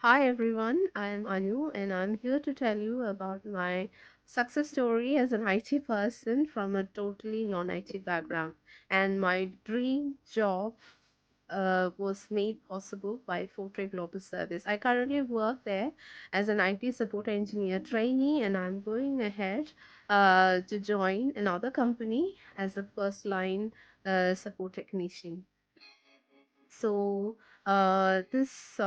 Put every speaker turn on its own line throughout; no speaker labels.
Hi everyone, I'm Anu and I'm here to tell you about my success story as an IT person from a totally non IT background. And my dream job was made possible by Fortray Global Service. I currently work there as an IT support engineer trainee, and I'm going ahead to join another company as a first line support technician. So this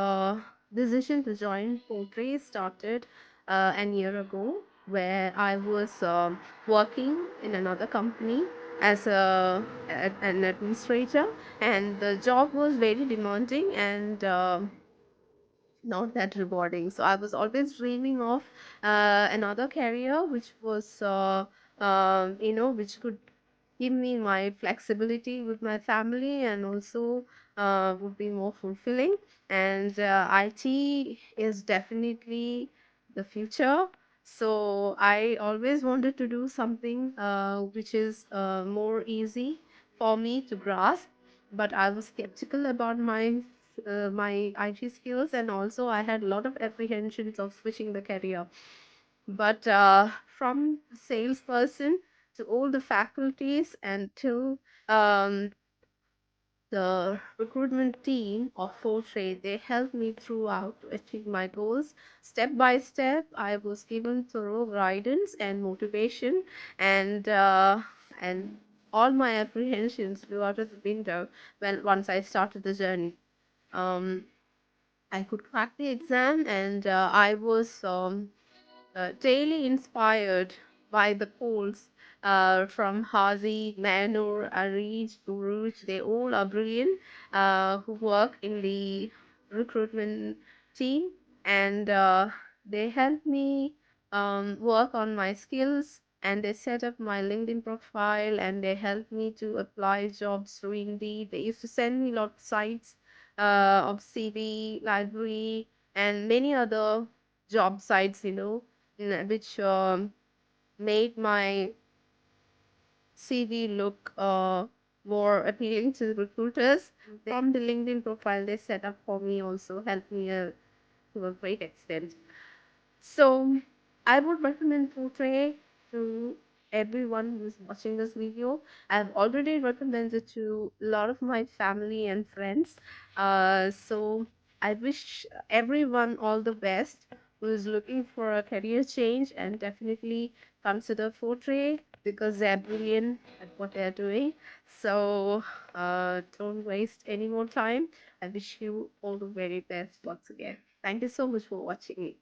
decision to join Fortray started an year ago, where I was working in another company as an administrator, and the job was very demanding and not that rewarding. So I was always dreaming of another career which was which could give me my flexibility with my family and also would be more fulfilling. And IT is definitely the future. So I always wanted to do something which is more easy for me to grasp, but I was skeptical about my IT skills, and also I had a lot of apprehensions of switching the career. But from salesperson to all the faculties and till um, the recruitment team of Fortray, they helped me throughout to achieve my goals. Step by step, I was given thorough guidance and motivation, and all my apprehensions flew out of the window when once I started the journey. Um, I could crack the exam, and I was daily inspired by the polls from Hazi, Manur, Arij, Guruj. They all are brilliant who work in the recruitment team, and they help me work on my skills. And they set up my LinkedIn profile, and they help me to apply jobs through Indeed. They used to send me a lot of sites of CV, library, and many other job sites, which made my CV look more appealing to the recruiters. From the LinkedIn profile they set up for me also helped me to a great extent. So I would recommend Fortray to everyone who's watching this video. I've already recommended to a lot of my family and friends. So I wish everyone all the best who is looking for a career change, and definitely consider Fortray because they're brilliant at what they're doing. So don't waste any more time. I wish you all the very best once again. Thank you so much for watching me.